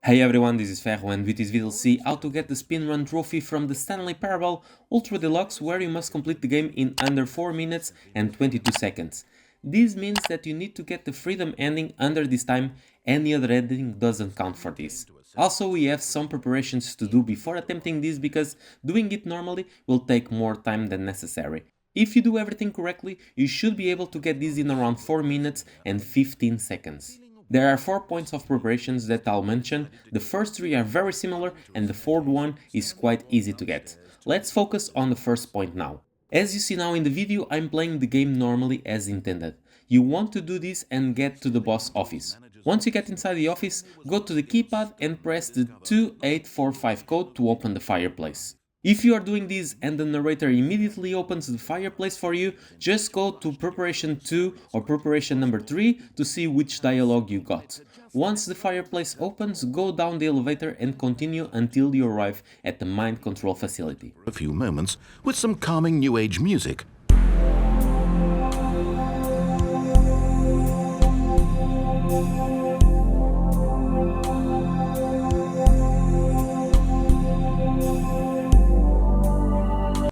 Hey everyone, this is Ferro and with this video see how to get the spin run trophy from the Stanley Parable Ultra Deluxe, where you must complete the game in under 4 minutes and 22 seconds. This means that you need to get the freedom ending under this time. Any other ending doesn't count for this. Also, we have some preparations to do before attempting this, because doing it normally will take more time than necessary. If you do everything correctly, you should be able to get this in around 4 minutes and 15 seconds. There are 4 points of preparations that I'll mention. The first 3 are very similar and the fourth one is quite easy to get. Let's focus on the first point now. As you see now in the video, I'm playing the game normally as intended. You want to do this and get to the boss office. Once you get inside the office, go to the keypad and press the 2845 code to open the fireplace. If you are doing this and the narrator immediately opens the fireplace for you, just go to preparation 2 or preparation number 3 to see which dialogue you got. Once the fireplace opens, go down the elevator and continue until you arrive at the mind control facility. For a few moments with some calming new age music.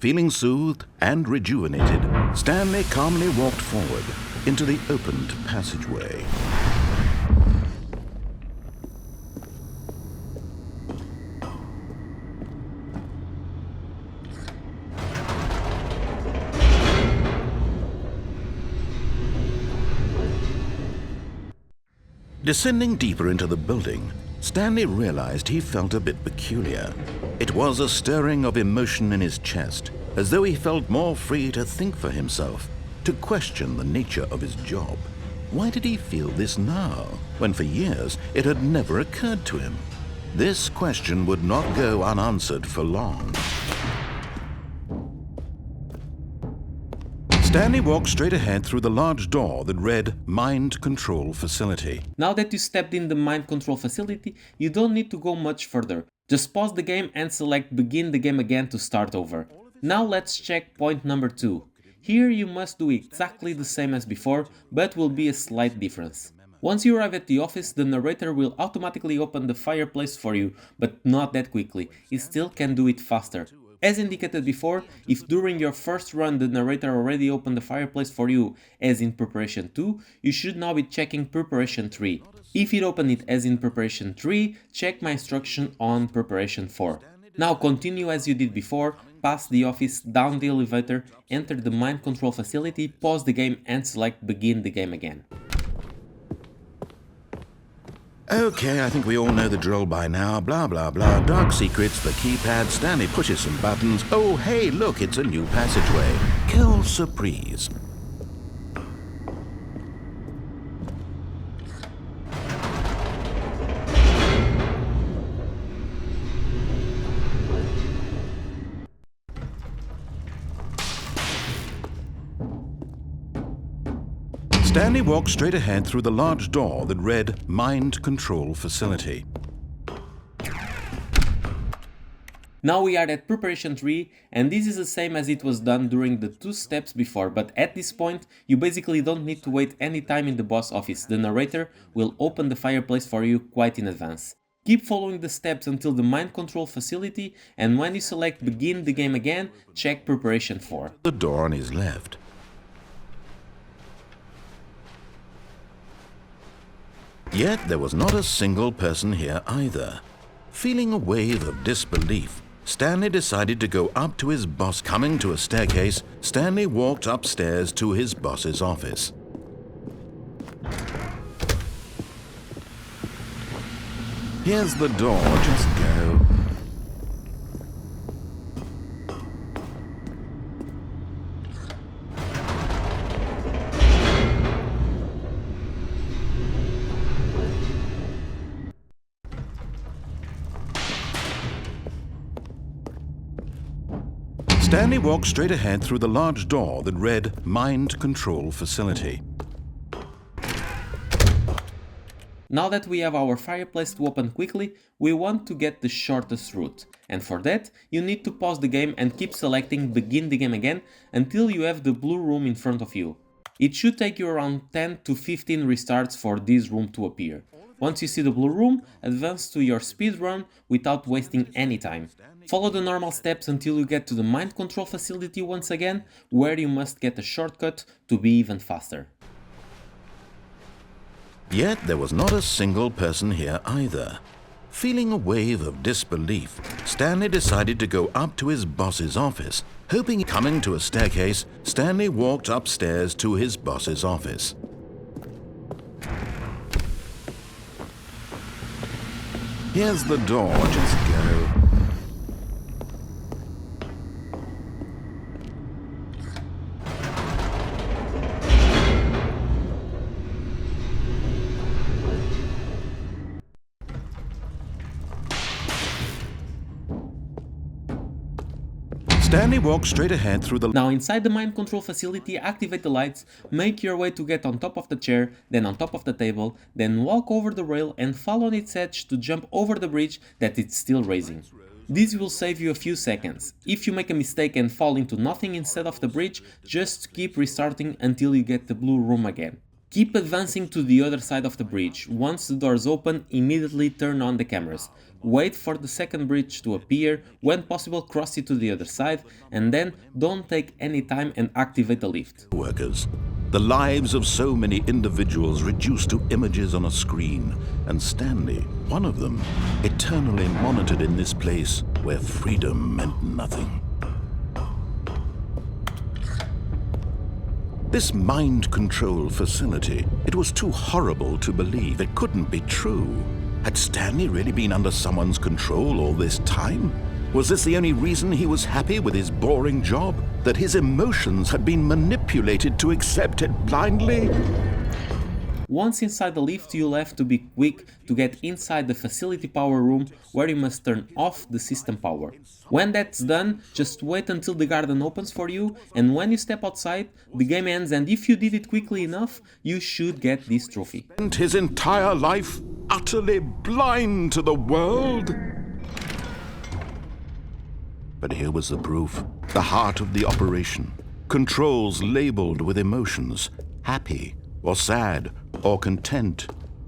Feeling soothed and rejuvenated, Stanley calmly walked forward into the opened passageway. Descending deeper into the building, Stanley realized he felt a bit peculiar. It was a stirring of emotion in his chest, as though he felt more free to think for himself, to question the nature of his job. Why did he feel this now, when for years it had never occurred to him? This question would not go unanswered for long. Stanley walked straight ahead through the large door that read Mind Control Facility. Now that you stepped in the mind control facility, you don't need to go much further. Just pause the game and select Begin the Game Again to start over. Now let's check point number 2. Here you must do exactly the same as before, but will be a slight difference. Once you arrive at the office, the narrator will automatically open the fireplace for you, but not that quickly. He still can do it faster. As indicated before, if during your first run the narrator already opened the fireplace for you, as in preparation 2, you should now be checking preparation 3. If it opened it as in preparation 3, check my instruction on preparation 4. Now continue as you did before, pass the office, down the elevator, enter the mind control facility, pause the game and select Begin the Game Again. Okay, I think we all know the drill by now. Blah, blah, blah. Dark secrets, the keypad, Stanley pushes some buttons. Oh, hey, look, it's a new passageway. Quelle surprise. Stanley walked straight ahead through the large door that read Mind Control Facility. Now we are at preparation 3, and this is the same as it was done during the 2 steps before, but at this point you basically don't need to wait any time in the boss office. The narrator will open the fireplace for you quite in advance. Keep following the steps until the mind control facility, and when you select Begin the Game Again, check preparation 4. The door on his left. Yet there was not a single person here either. Feeling a wave of disbelief, Stanley decided to go up to his boss. Coming to a staircase, Stanley walked upstairs to his boss's office. Here's the door, just go. Stanley walked straight ahead through the large door that read Mind Control Facility. Now that we have our fireplace to open quickly, we want to get the shortest route. And for that, you need to pause the game and keep selecting Begin the Game Again until you have the blue room in front of you. It should take you around 10 to 15 restarts for this room to appear. Once you see the blue room, advance to your speed run without wasting any time. Follow the normal steps until you get to the mind control facility once again, where you must get a shortcut to be even faster. Yet there was not a single person here either. Feeling a wave of disbelief, Stanley decided to go up to his boss's office. Hoping coming to a staircase, Stanley walked upstairs to his boss's office. Here's the door, just go. Stanley walked straight ahead through the... Now inside the mind control facility, activate the lights, make your way to get on top of the chair, then on top of the table, then walk over the rail and fall on its edge to jump over the bridge that it's still raising. This will save you a few seconds. If you make a mistake and fall into nothing instead of the bridge, just keep restarting until you get the blue room again. Keep advancing to the other side of the bridge. Once the doors open, immediately turn on the cameras. Wait for the second bridge to appear, when possible cross it to the other side, and then don't take any time and activate the lift. Workers. The lives of so many individuals reduced to images on a screen, and Stanley, one of them, eternally monitored in this place where freedom meant nothing. This mind control facility, it was too horrible to believe. It couldn't be true. Had Stanley really been under someone's control all this time? Was this the only reason he was happy with his boring job? That his emotions had been manipulated to accept it blindly? Once inside the lift, you'll have to be quick to get inside the facility power room, where you must turn off the system power. When that's done, just wait until the garden opens for you, and when you step outside, the game ends, and if you did it quickly enough, you should get this trophy. And his entire life utterly blind to the world? But here was the proof, the heart of the operation. Controls labeled with emotions, happy or sad or content,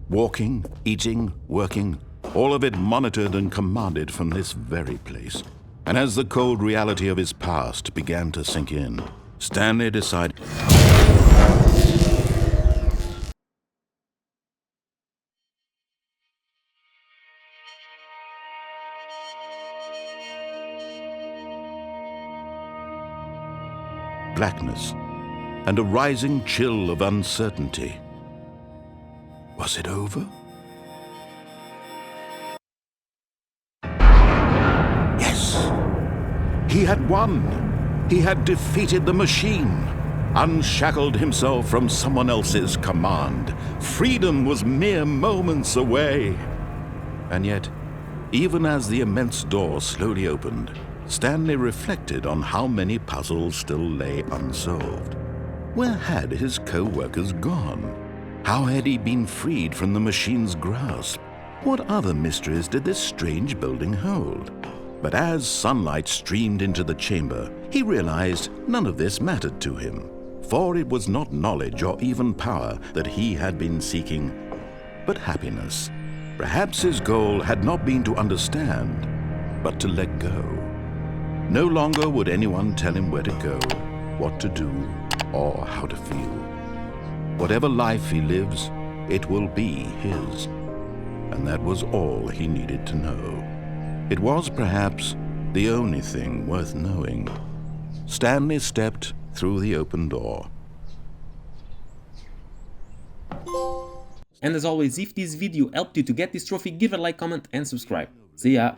walking, eating, working, all of it monitored and commanded from this very place. And as the cold reality of his past began to sink in, Stanley decided... blackness and a rising chill of uncertainty. Was it over? Yes! He had won! He had defeated the machine, unshackled himself from someone else's command. Freedom was mere moments away. And yet, even as the immense door slowly opened, Stanley reflected on how many puzzles still lay unsolved. Where had his co-workers gone? How had he been freed from the machine's grasp? What other mysteries did this strange building hold? But as sunlight streamed into the chamber, he realized none of this mattered to him, for it was not knowledge or even power that he had been seeking, but happiness. Perhaps his goal had not been to understand, but to let go. No longer would anyone tell him where to go, what to do, or how to feel. Whatever life he lives, it will be his. And that was all he needed to know. It was perhaps the only thing worth knowing. Stanley stepped through the open door. And as always, if this video helped you to get this trophy, give a like, comment and subscribe. See ya!